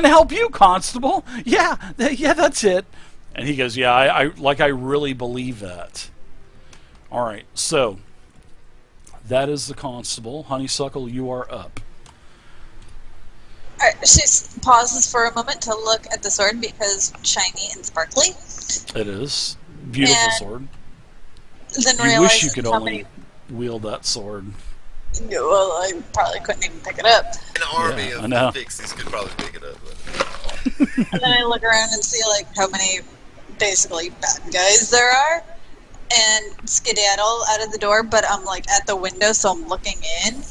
trying to help you, Constable. Yeah, yeah, that's it. And he goes, yeah, I really believe that. All right, so that is the Constable. Honeysuckle, you are up. Alright, she pauses for a moment to look at the sword because shiny and sparkly. It is. Beautiful And sword. then You wish you realizes could how only wield that sword. well, I probably couldn't even pick it up. An army Yeah, of pixies could probably pick it up. And then I look around and see like how many basically bad guys there are, and skedaddle out of the door. But I'm like at the window, so I'm looking in.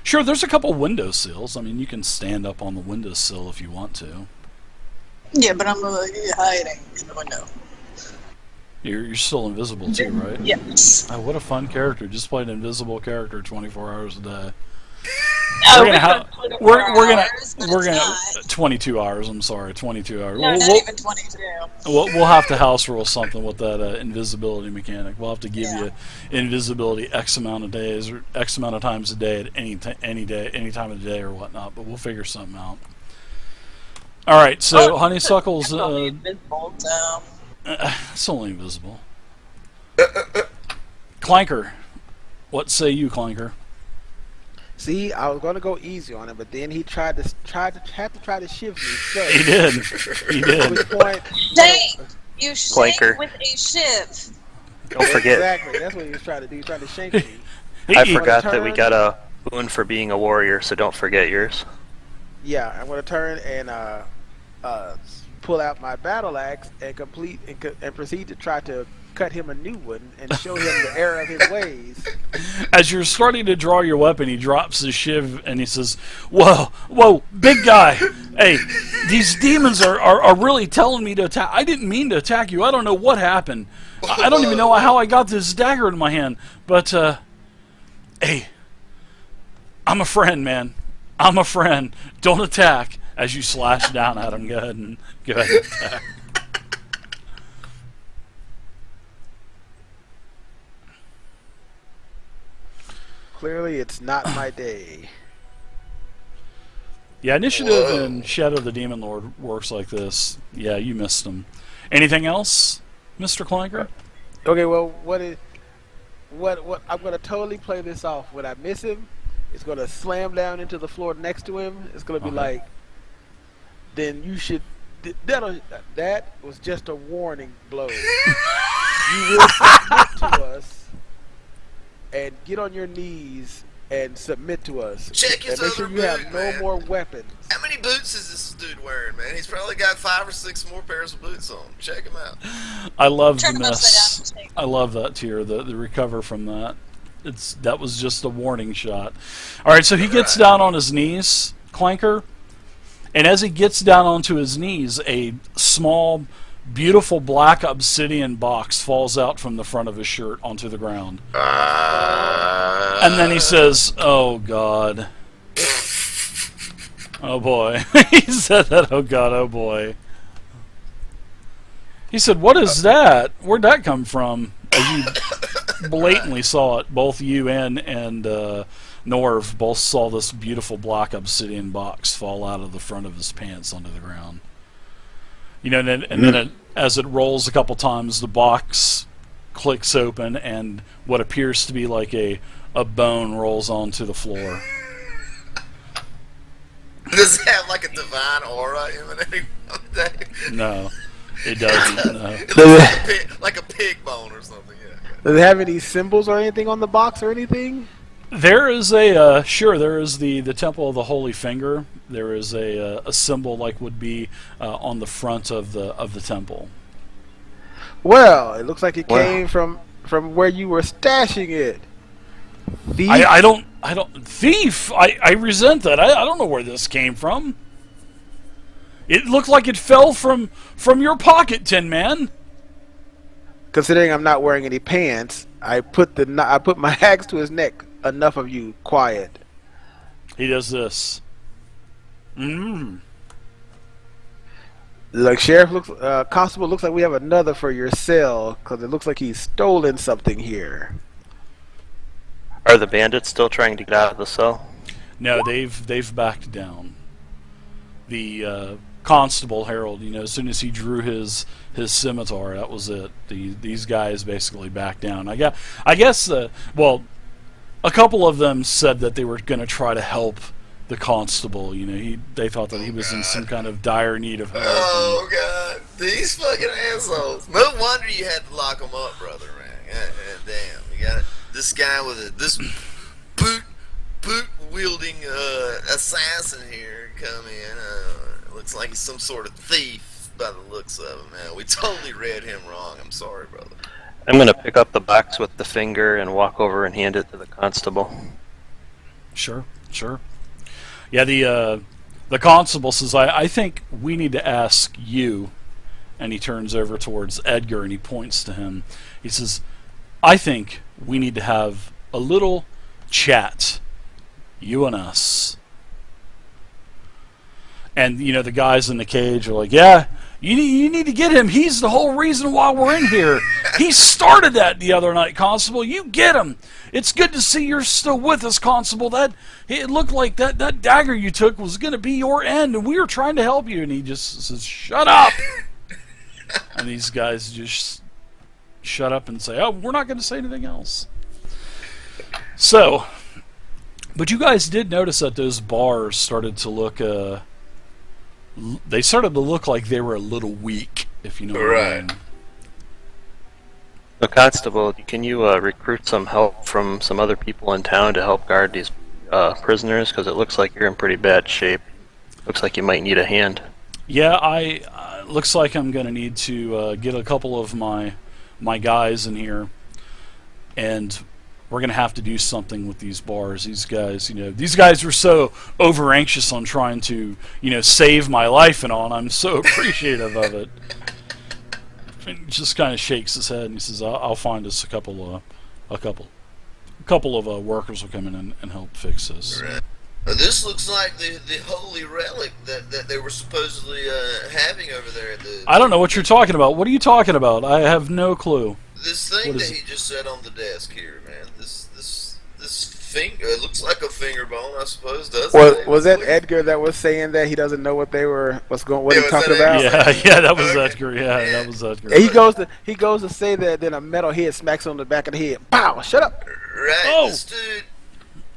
Sure, there's a couple windowsills. I mean, you can stand up on the windowsill if you want to. Yeah, but I'm like hiding in the window. You're still invisible too, right? Yes. Oh, what a fun character! Just play an invisible character 24 hours a day. No, We're gonna 22 22 hours. I'm sorry, 22 hours. No, not even 22. We'll have to house rule something with that invisibility mechanic. We'll have to give you invisibility X amount of days or X amount of times a day at any day, any time of the day or whatnot. But we'll figure something out. All right, so Honeysuckle's invisible, so. it's only invisible. Clanker, what say you, Clanker? See, I was going to go easy on him, but then he had to try to shift me. So, He did. He at which did. point, Dang! You shank Clanker. with a shiv. Don't forget. Exactly, that's what he was trying to do. He was trying to shank me. I forgot that we got a boon for being a warrior, so don't forget yours. Yeah, I'm going to turn and pull out my battle axe and proceed to try to cut him a new one and show him the error of his ways. As you're starting to draw your weapon, he drops his shiv and he says, whoa, big guy. Hey, these demons are really telling me to attack. I didn't mean to attack you. I don't know what happened. I don't even know how I got this dagger in my hand. But, hey, I'm a friend, man. I'm a friend. Don't attack. As you slash down at him, go ahead and attack. Clearly, it's not my day. Yeah, initiative and Shadow of the Demon Lord works like this. Yeah, you missed him. Anything else, Mr. Clanker? Okay, well, what I'm gonna totally play this off. When I miss him, it's gonna slam down into the floor next to him. It's gonna be like, then you should. That was just a warning blow. You will submit to us and get on your knees and submit to us. Check his and make sure other you have boot, no man. more weapons. How many boots is this dude wearing, man? He's probably got 5 or 6 more pairs of boots on. Check him out. I love Turn the him upside miss. down and take I love that tier. The recover from that. That was just a warning shot. All right, so he gets down on his knees, Clanker, and as he gets down onto his knees, a small, beautiful black obsidian box falls out from the front of his shirt onto the ground. And then he says, "Oh God." Oh boy. He said that, "Oh God, oh boy." He said, "What is that? Where'd that come from?" As you blatantly saw it, both you and Norv both saw this beautiful black obsidian box fall out of the front of his pants onto the ground. You know, and then as it rolls a couple times, the box clicks open, and what appears to be like a bone rolls onto the floor. Does it have like a divine aura emanating from that? No, it doesn't. No. It looks like a pig bone or something. Yeah. Does it have any symbols or anything on the box or anything? There is there is the Temple of the Holy Finger. There is a symbol like would be on the front of the temple. Well, it looks like it came from where you were stashing it. Thief. I don't thief. I resent that. I don't know where this came from. It looked like it fell from your pocket, Tin Man. Considering I'm not wearing any pants, I put my axe to his neck. Enough of you, quiet. He does this. Like Constable, looks like we have another for your cell because it looks like he's stolen something here. Are the bandits still trying to get out of the cell? No, they've backed down. the constable Harold. You know, as soon as he drew his scimitar, that was it. These guys basically backed down. I guess. Well, a couple of them said that they were going to try to help the constable. You know, they thought that he was in some kind of dire need of help. Oh God, these fucking assholes! No wonder you had to lock them up, brother, man. Damn, you got this guy with this boot wielding assassin here come in. Looks like he's some sort of thief by the looks of him, man. We totally read him wrong. I'm sorry, brother. I'm going to pick up the box with the finger and walk over and hand it to the constable. Sure. Yeah, the constable says, I think we need to ask you, and he turns over towards Edgar and he points to him. He says, I think we need to have a little chat, you and us. And, you know, the guys in the cage are like, yeah, you need to get him. He's the whole reason why we're in here. He started that the other night, Constable. You get him. It's good to see you're still with us, Constable. It looked like that dagger you took was going to be your end, and we were trying to help you. And he just says, shut up. And these guys just shut up and say, oh, we're not going to say anything else. So, but you guys did notice that those bars started to look... they started to look like they were a little weak, if you know what I mean. So, Constable, can you recruit some help from some other people in town to help guard these prisoners? Because it looks like you're in pretty bad shape. Looks like you might need a hand. Yeah, looks like I'm going to need to get a couple of my guys in here, and we're going to have to do something with these bars. These guys were so over anxious on trying to, save my life and all, and I'm so appreciative of it. And he just kind of shakes his head and he says, I'll find us a couple of workers will come in and help fix this. Right. This looks like the holy relic that they were supposedly having over there at the... I don't know what you're talking about. What are you talking about? I have no clue. This thing that he just set on the desk here, man. This finger, it looks like a finger bone, I suppose, doesn't it? Was that Edgar that was saying that he doesn't know what he talking about? Yeah, that was Edgar. Yeah, that was Edgar. And he goes to say that, then a metal head smacks on the back of the head. Pow! Shut up. Right. Oh. This dude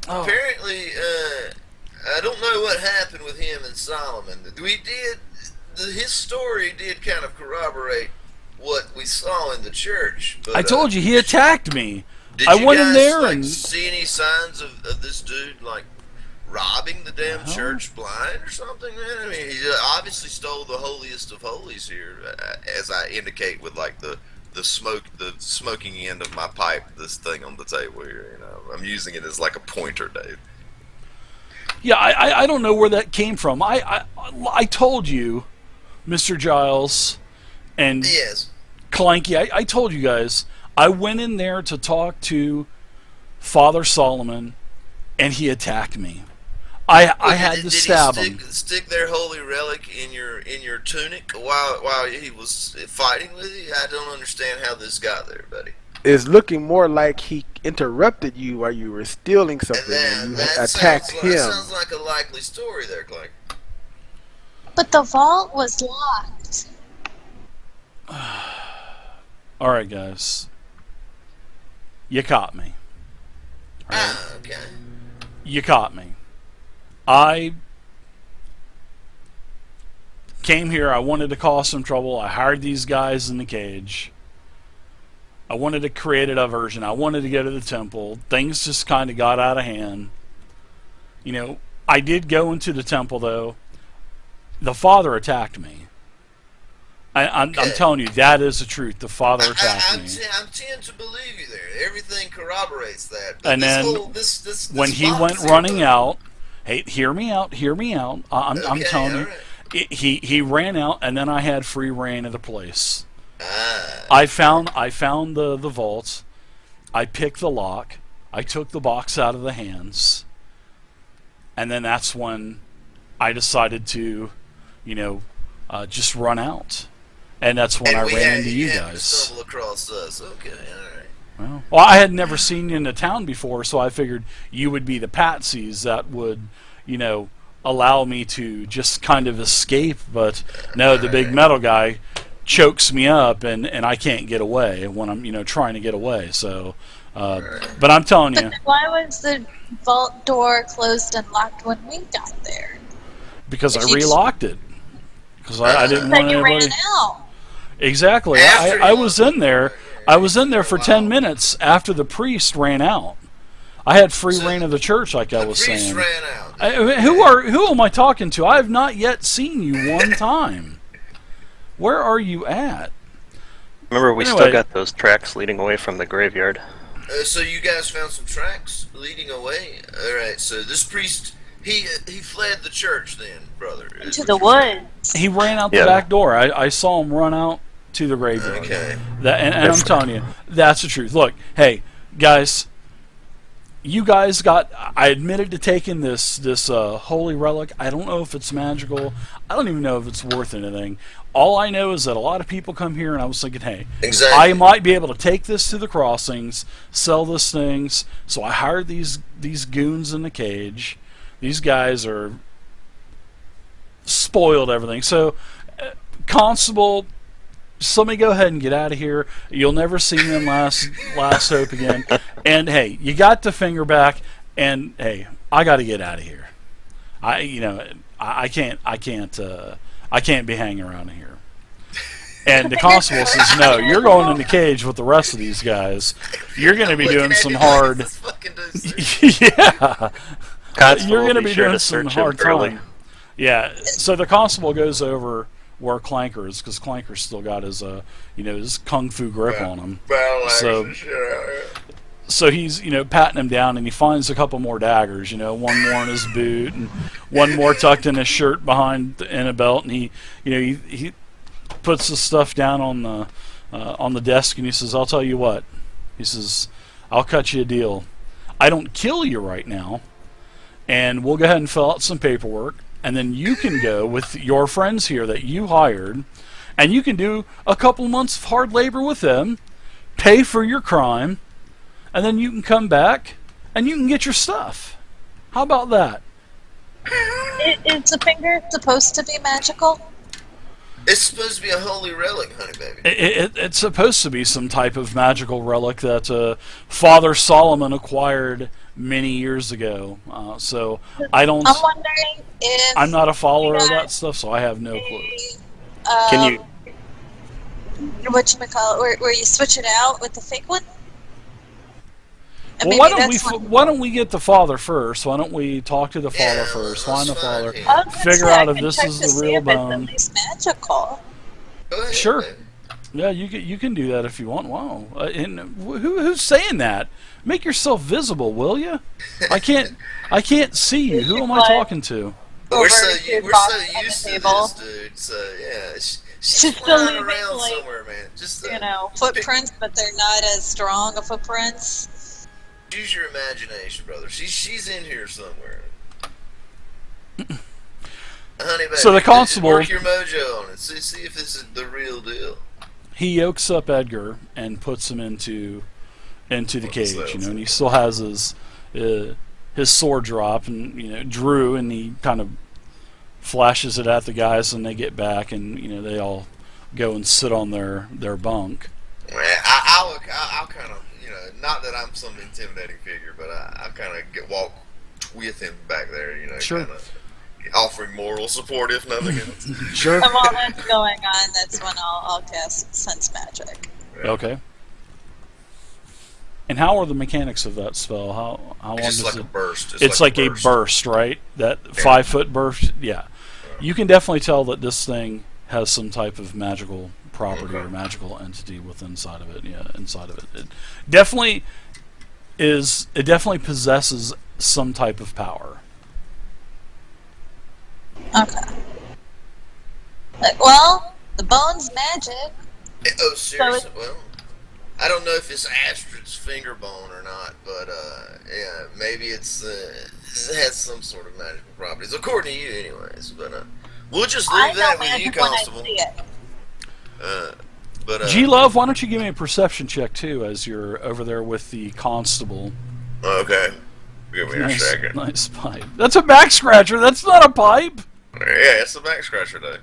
apparently, I don't know what happened with him and Solomon. His story did kind of corroborate what we saw in the church. But, I told you, he attacked me. Did I you went guys, in there like, and see any signs of this dude, like, robbing the damn church blind or something, man? I mean, he obviously stole the holiest of holies here, as I indicate with, like, the smoking end of my pipe, this thing on the table here, I'm using it as like a pointer, Dave. Yeah, I don't know where that came from. I told you, Mr. Giles and Yes. Clanky, I told you guys, I went in there to talk to Father Solomon, and he attacked me. I had to stab him. Stick their holy relic in your tunic while he was fighting with you? I don't understand how this got there, buddy. It's looking more like he interrupted you while you were stealing something and you attacked him. That sounds like a likely story there, Clank. But the vault was locked. All right, guys. You caught me. All right? Okay. You caught me. I came here, I wanted to cause some trouble. I hired these guys in the cage. I wanted to create a diversion. I wanted to go to the temple. Things just kind of got out of hand. I did go into the temple, though. The father attacked me. I'm telling you, that is the truth. The father attacked me. I tend to believe you there. Everything corroborates that. But And then when he went running out, hey, hear me out. I'm telling you, right. he ran out, and then I had free reign of the place. I found the vault. I picked the lock. I took the box out of the hands, and then that's when I decided to, just run out. And that's when I ran into you guys. Stumble across us. Okay, all right. Well, I had never seen you in the town before, so I figured you would be the patsies that would, allow me to just kind of escape, but no, the big metal guy chokes me up, and I can't get away when I'm trying to get away. So, but I'm telling you, But why was the vault door closed and locked when we got there? because If I you just- relocked it because I didn't want Then you anybody. ran out. Exactly. After I you was locked in there. I was in there for 10 minutes after the priest ran out. I had free reign of the church, like I The was priest saying. ran out. Who am I talking to? I have not yet seen you one time. Where are you at? Remember, we Anyway. still got those tracks leading away from the graveyard. So you guys found some tracks leading away. All right. So this priest, he fled the church then, brother. is Into what the you're saying. woods. He ran out the Yeah. back door. I saw him run out to the graveyard. Okay. And I'm telling you, that's the truth. Look, hey, guys, you guys got. I admitted to taking this holy relic. I don't know if it's magical. I don't even know if it's worth anything. All I know is that a lot of people come here, and I was thinking, hey, Exactly. I might be able to take this to the crossings, sell this things. So I hired these goons in the cage. These guys are spoiled everything. So, Constable, somebody go ahead and get out of here. You'll never see me in Last Hope again. And hey, you got the finger back. And hey, I got to get out of here. I can't be hanging around here. And the constable says, no, you're going in the cage with the rest of these guys. You're going to be Looking doing at some you hard. like this fucking dude's- Yeah. Constable You're will going to be sure doing to some search him hard early. time. Yeah. So the constable goes over where Clanker is, because Clanker's still got his his kung fu grip on him. Battle axe So- and shit out here. So he's patting him down, and he finds a couple more daggers. One more in his boot, and one more tucked in his shirt in a belt. And he puts the stuff down on the desk, and he says, "I'll tell you what." He says, "I'll cut you a deal. I don't kill you right now, and we'll go ahead and fill out some paperwork, and then you can go with your friends here that you hired, and you can do a couple months of hard labor with them, pay for your crime, and then you can come back and you can get your stuff. How about that?" Is the finger supposed to be magical? It's supposed to be a holy relic, honey baby. It's supposed to be some type of magical relic that Father Solomon acquired many years ago. So I don't. I'm wondering if I'm not a follower of you that got stuff, so I have no clue. Can you? whatchamacallit, where you switch it out with the fake one? And Well, maybe why don't we get the father first? Why don't we talk to the father Yeah, first? let's Find the find father. him. I was gonna figure say, out I if can this check is to the see real if it's bone. at least magical. Go ahead, Sure. baby. Yeah, you can do that if you want. Wow. And who's saying that? Make yourself visible, will you? I can't see you. Who am I talking to? We're Over so to we're Bob so on the used to table. this, dude. So yeah, she's She's flying still around leaving, somewhere, man. Just Footprints, but they're not as strong of footprints. use your imagination, brother. She's in here somewhere. Honey, baby, So the constable- work your mojo on it. See if this is the real deal. He yokes up Edgar and puts him into the cage, cells. and he still has his sword drop, and Drew, and he kind of flashes it at the guys, and they get back, and they all go and sit on their bunk. Man, I'll kind of, not that I'm some intimidating figure, but I'll kind of walk with him back there, Sure. kind of offering moral support if nothing else. Sure. And while that's going on, that's when I'll cast Sense Magic. Okay. And how are the mechanics of that spell? How long It's does like it? a burst. It's like a burst, right? That 5-foot burst. Yeah. You can definitely tell that this thing has some type of magical property or magical entity inside of it. Yeah, inside of it. It definitely is. It definitely possesses some type of power. Okay. Well, the bone's magic. Oh, seriously? So Well, I don't know if it's Astrid's finger bone or not, but yeah, maybe it has some sort of magical properties, according to you, anyways. But we'll just I leave know that with you, magic when I Constable. see it. But G-Love, why don't you give me a perception check too, as you're over there with the constable? okay. Give me your second. Nice pipe. That's a back scratcher. That's not a pipe. Yeah, it's a back scratcher though.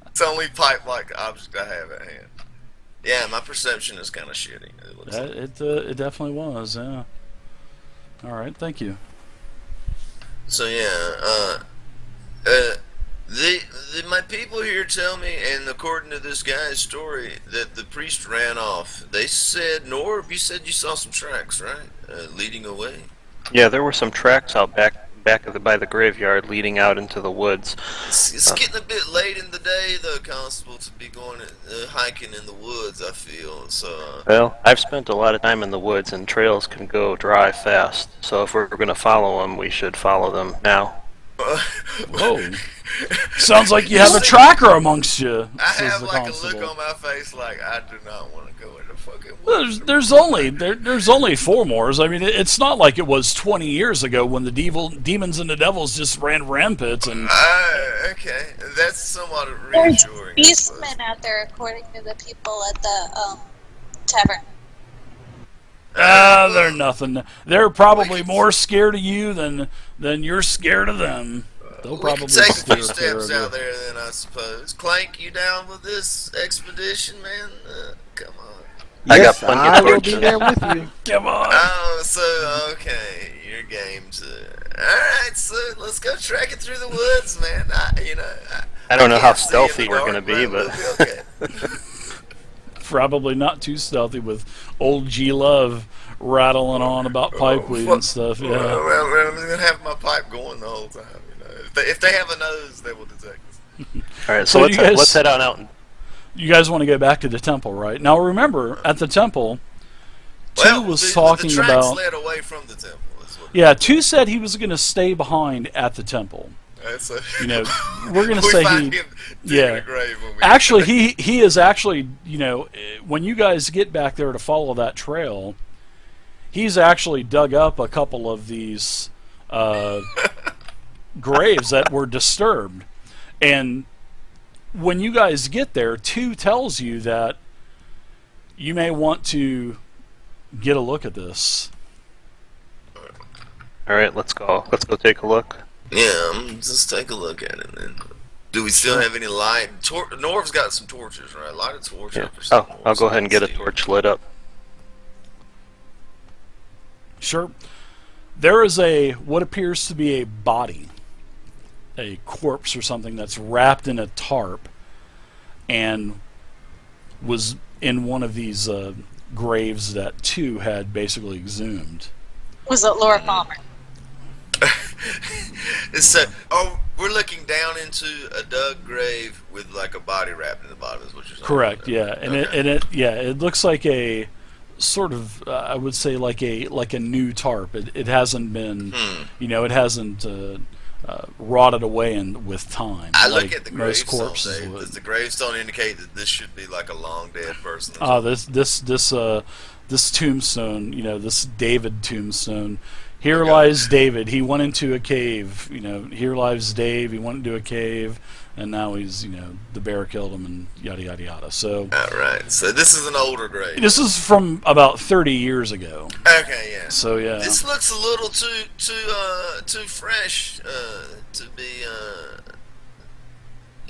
It's the only pipe-like object I have at hand. Yeah, my perception is kind of shitty. It looks like. It definitely was. Yeah. All right. Thank you. So yeah, my people here tell me, and according to this guy's story, that the priest ran off. They said, Norb, you said you saw some tracks, right? Leading away. Yeah, there were some tracks out back by the graveyard leading out into the woods. It's getting a bit late in the day, though, Constable, to be going hiking in the woods, I feel. So. Well, I've spent a lot of time in the woods, and trails can go dry fast. So if we're going to follow them, we should follow them now. Whoa. Sounds like you have a tracker amongst you. I have the like constable. a look on my face like I do not want to go in the fucking woods. There's only 4 more. I mean, it's not like it was 20 years ago when the demons and the devils just ran rampant and. Okay, that's somewhat There's reassuring. beastmen out there, according to the people at the tavern. They're nothing. They're probably more scared of you than you're scared of them. They'll We probably can take a steer few clear steps of out you. there then, I suppose. Clank, you down with this expedition, man? Come on. I got Yes, plenty of I will torches. be there with you. Come on. Oh, so, okay, your game's... Alright, so let's go track it through the woods, man. I don't know how can't see in the stealthy we're dark, going to be, we'll but okay. Probably not too stealthy with old G Love rattling on about pipe weed and stuff. Yeah. Well, I'm going to have my pipe going the whole time. If they have a nose, they will detect us. all right. So So you guys- let's head on out. You guys want to go back to the temple, right? Now remember, at the temple, Well, Two was the talking tracks about. led away from the temple. Is what Yeah, Two said he was going to stay behind at the temple. that's a, You know, we're going to we say find he. him digging Yeah. a grave when we Actually, he is actually, when you guys get back there to follow that trail, he's actually dug up a couple of these graves that were disturbed. And when you guys get there, Two tells you that you may want to get a look at this. All right, let's go. Let's go take a look. Yeah, just take a look at it then. Do we still have any light? Norv's got some torches, right? Light a torch Yeah. up or something. I'll go ahead and get a torch lit up. Sure. There is what appears to be a body, a corpse or something that's wrapped in a tarp and was in one of these graves that Two had basically exhumed. Was it Laura Palmer? So, we're looking down into a dug grave with like a body wrapped in the bottom. Is what you're saying? Correct. Yeah, and Okay. it looks like a sort of I would say like a new tarp. It hasn't been it hasn't rotted away with time. I like look at the most gravestone. corpses Dave. would. Does the gravestone indicate that this should be like a long dead person? This tombstone, this David tombstone. Here lies David. He went into a cave. Here lies Dave. He went into a cave, and now he's, the bear killed him, and yada yada yada. So All right. So this is an older grave. this is from about 30 years ago. Okay. Yeah. So yeah, This looks a little too fresh to be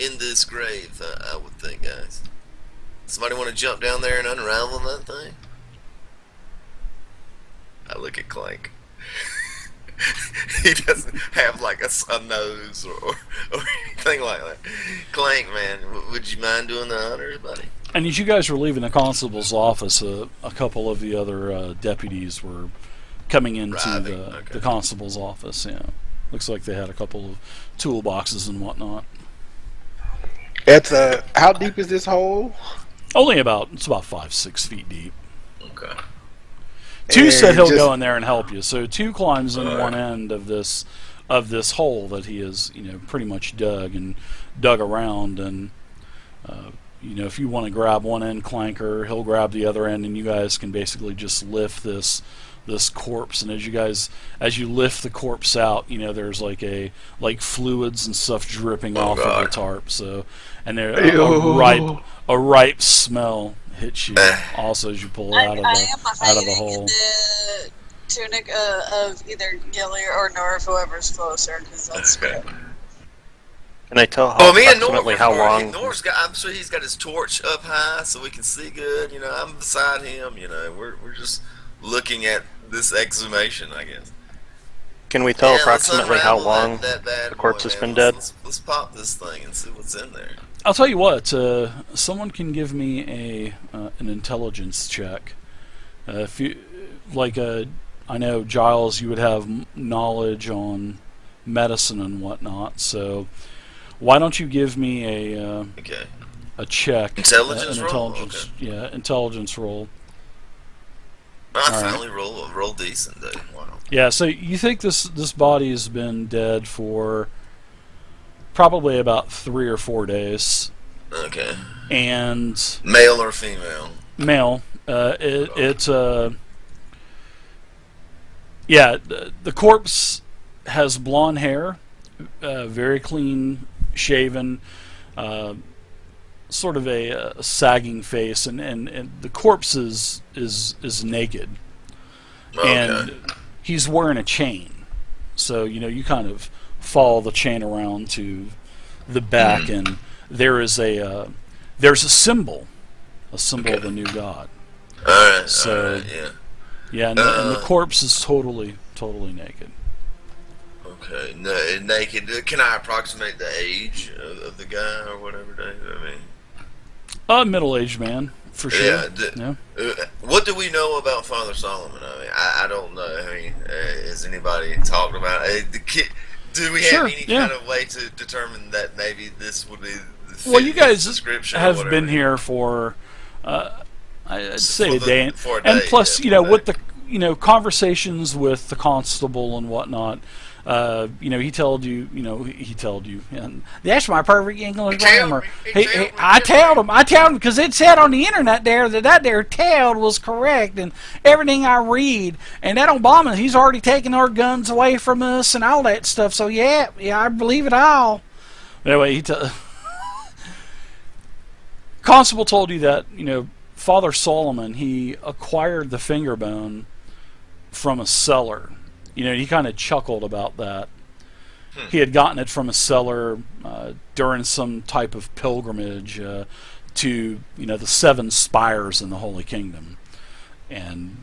in this grave. I would think, guys. Somebody want to jump down there and unravel that thing? I look at Clank. He doesn't have like a nose or anything like that. Clank, man, would you mind doing the honors, buddy? and as you guys were leaving the constable's office, a couple of the other deputies were coming into Arriving, the okay. constable's office. Yeah, looks like they had a couple of toolboxes and whatnot. How deep is this hole? It's about 5-6 feet deep. Okay. Two And said he'll just- go in there and help you. So Two climbs in one end of this hole that he has, pretty much dug around, and if you want to grab one end, Clanker, he'll grab the other end, and you guys can basically just lift this corpse. And as you lift the corpse out, there's like fluids and stuff dripping off of God. the tarp. So, and there Ew. a ripe smell hits you also as you pull it I out of am the hiding hole. in the tunic of either Gilly or Norv, whoever's closer, because that's Okay. Can I tell how Well, me and approximately Norv how are, long? Norv's got, I'm sure he's got his torch up high so we can see good. You know, I'm beside him. You know, we're just looking at this exhumation, I guess. Can we tell Let's approximately how unravel long that bad the corpse boy, has man. been dead? Let's pop this thing and see what's in there. I'll tell you what. Someone can give me an intelligence check. If you like, I know Giles, you would have knowledge on medicine and whatnot. So why don't you give me Okay. a check? Intelligence an roll? intelligence, yeah, intelligence roll. I All right. finally roll decent, dude. Wow. Yeah. So you think this body has been dead for probably about 3 or 4 days, Okay. and Male or female? male. Yeah, the corpse has blonde hair, very clean shaven, sort of a sagging face, and the corpse is naked, Okay. and he's wearing a chain. So you kind of follow the chain around to the back, and there's a symbol, of the new god. Alright, So- alright, yeah. Yeah, and the corpse is totally naked. Okay, naked. Can I approximate the age of the guy or whatever, Dave? I mean, A middle-aged man, for sure. yeah. Yeah. What do we know about Father Solomon? I mean, I don't know. I mean, has anybody talked about the kid? Do we Sure, have any yeah. kind of way to determine that maybe this would be the Well, you guys description or have whatever? been here for, I'd say a day, for a and day, plus, yeah, for a with day. the conversations with the constable and whatnot. He told you, and that's my perfect English grammar. I told him because it said on the internet there that there tale was correct and everything I read, and that Obama, he's already taken our guns away from us and all that stuff. So yeah, I believe it all. Anyway, constable told you that Father Solomon, he acquired the finger bone from a cellar. He kind of chuckled about that. He had gotten it from a cellar during some type of pilgrimage to the 7 spires in the Holy Kingdom, and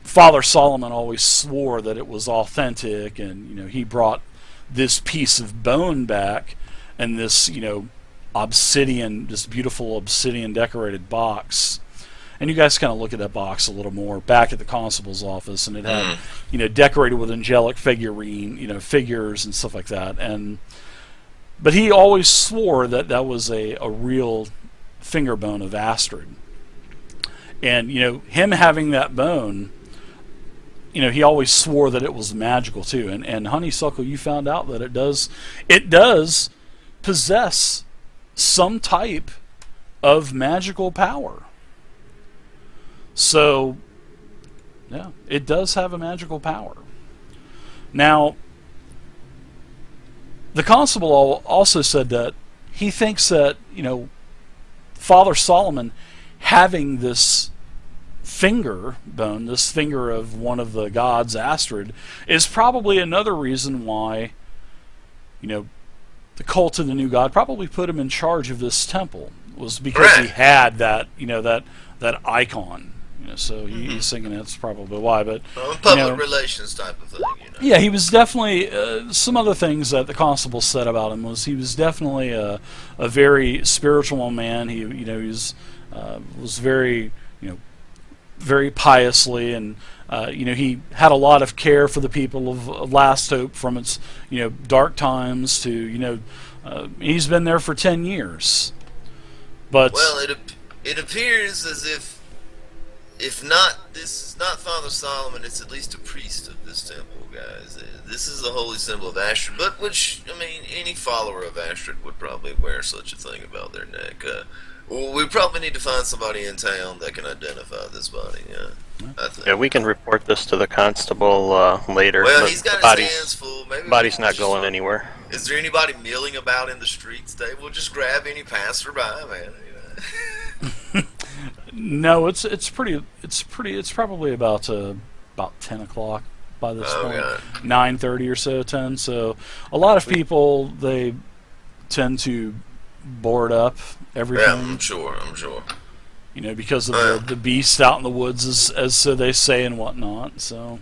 Father Solomon always swore that it was authentic, and he brought this piece of bone back, and this obsidian, this beautiful obsidian decorated box. And you guys kind of look at that box a little more back at the constable's office, and it had, decorated with angelic figures and stuff like that. But he always swore that that was a real finger bone of Astrid. And him having that bone, he always swore that it was magical too. And Honeysuckle, you found out that it does possess some type of magical power. So, yeah, it does have a magical power. Now, the constable also said that he thinks that, Father Solomon having this finger bone, this finger of one of the gods, Astrid, is probably another reason why, the cult of the new god probably put him in charge of this temple, was because he had that, that icon. So he's thinking that's probably why. But public relations type of thing. Yeah, he was definitely some other things that the constable said about him was he was definitely a very spiritual man. He was very very piously, and he had a lot of care for the people of Last Hope from its dark times to he's been there for 10 years. But well, it appears as if not, this is not Father Solomon, it's at least a priest of this temple, guys. This is the holy symbol of Astrid, but which, I mean, any follower of Astrid would probably wear such a thing about their neck. Well, we probably need to find somebody in town that can identify this body, I think. Yeah, we can report this to the constable later. Well, but he's got the his hands full. Maybe body's not going anywhere. Is there anybody milling about in the streets, Dave? We'll just grab any passerby, man. No, it's probably about 10 o'clock by this Oh, point. God. 9:30 or so, 10. So a lot of people, they tend to board up Yeah, everything. I'm sure. Because of the beast out in the woods, as so they say and whatnot. So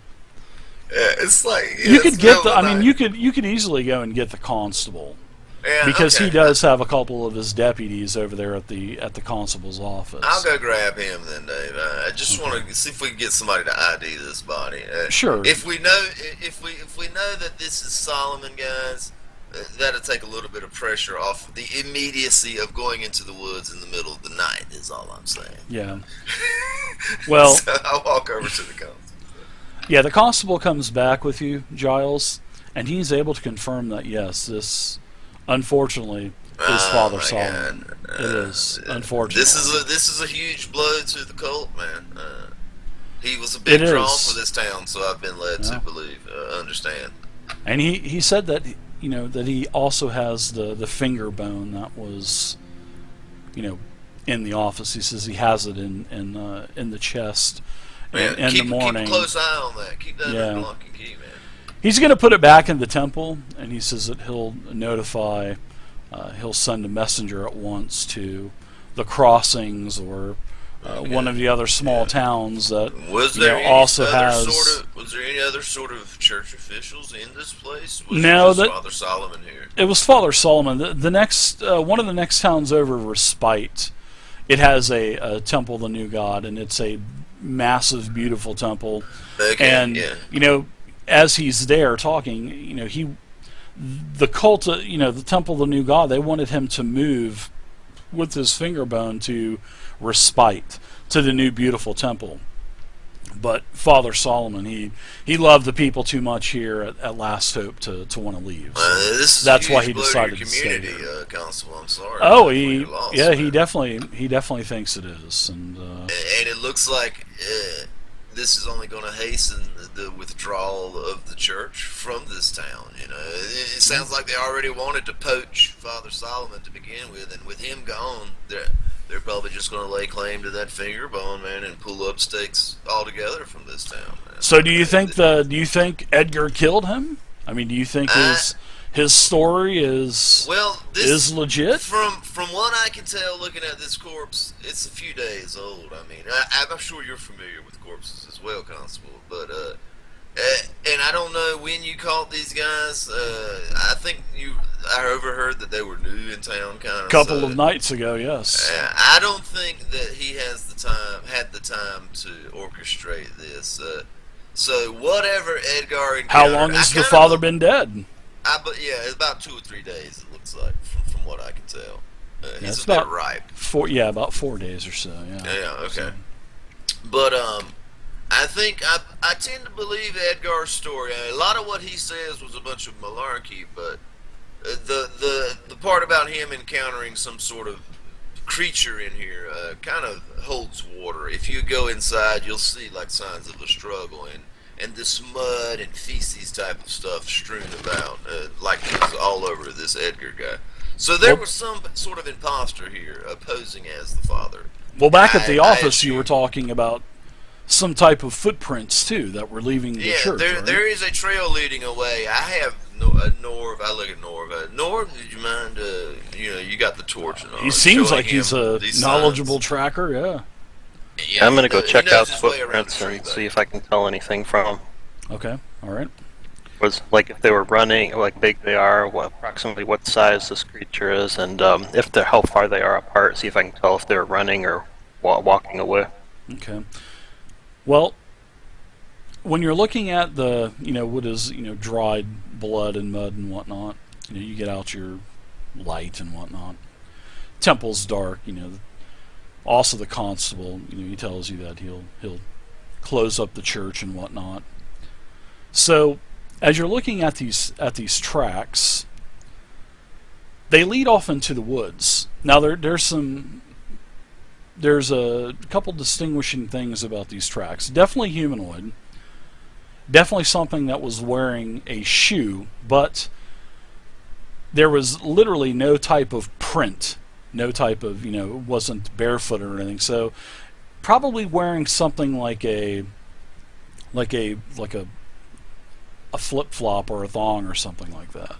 Yeah, it's like you could get the. you could easily go and get the constable, Yeah, because okay. he does have a couple of his deputies over there at the constable's office. I'll go grab him then, Dave. I just want to see if we can get somebody to ID this body. Sure. If we know that this is Solomon, guys, that'll take a little bit of pressure off the immediacy of going into the woods in the middle of the night. Is all I'm saying. Yeah. Well, So I'll walk over to the constable. yeah, the constable comes back with you, Giles, and he's able to confirm that yes, this unfortunately is Father my Solomon. God. It is, unfortunately. This is a huge blow to the cult, man. He was a big It draw is. for this town, so I've been led to believe, understand. And he said that that he also has the finger bone that was in the office. He says he has it in the chest Man, in keep, the morning. Keep a close eye on that. Keep that Yeah. under lock and key, man. He's going to put it back in the temple, and he says that he'll notify, he'll send a messenger at once to the crossings or one of the other small towns that Was there any also other has. was there any other sort of church officials in this place? Was No, it just that- Father Solomon here? It was Father Solomon. The next one of the next towns over, Respite. It has a temple of the new god, and it's a massive, beautiful temple. Okay, And yeah. as he's there talking, the cult, the temple of the new god, they wanted him to move with his finger bone to Respite, to the new beautiful temple. But Father Solomon, he loved the people too much here at Last Hope to want to leave. So This is that's a why huge he blow to decided your to stay community, here. Constable. I'm sorry. Oh, for your loss, he man. definitely thinks it is, and And it looks like this is only going to hasten the withdrawal of the church from this town. It sounds like they already wanted to poach Father Solomon to begin with, and with him gone, they're probably just going to lay claim to that finger bone, man, and pull up stakes altogether from this town, man. so do you think Edgar killed him? I mean, do you think his story is legit? From what I can tell, looking at this corpse, it's a few days old. I mean, I'm sure you're familiar with corpses as well, Constable. But and I don't know when you caught these guys. I think I overheard that they were new in town, kind of. Couple of nights ago, yes. I don't think that he had the time to orchestrate this. So whatever Edgar encountered, How long has the father been dead? It's about 2 or 3 days. It looks like, from what I can tell. He's it's a bit about ripe. About 4 days or so. Yeah. Yeah. Okay. So, But I think I tend to believe Edgar's story. A lot of what he says was a bunch of malarkey, but the part about him encountering some sort of creature in here kind of holds water. If you go inside, you'll see like signs of a struggle and this mud and feces type of stuff strewn about, like it was all over this Edgar guy. So there was some sort of imposter here posing as the father. well, back at the I office, you were talking about some type of footprints too that were leaving the church. Right? There is a trail leading away. I have Norv. I look at Norv. Norv, did you mind? You got the torch and all. He seems showing like he's him a these knowledgeable signs. tracker. Yeah. Yeah, I'm gonna go he check knows out his way around the footprints tree, and though. see if I can tell anything from them. Okay. All right. Was like if they were running, like big they are, approximately what size this creature is, and how far they are apart. See if I can tell if they're running or walking away. Okay. Well, when you're looking at the, what is, dried blood and mud and whatnot, you get out your light and whatnot. Temple's dark, Also, the constable, he tells you that he'll close up the church and whatnot. So, as you're looking at these tracks, they lead off into the woods. Now, there's a couple distinguishing things about these tracks. Definitely humanoid. Definitely something that was wearing a shoe, but there was literally no type of print. No type of, it wasn't barefoot or anything. So probably wearing something like a flip flop or a thong or something like that.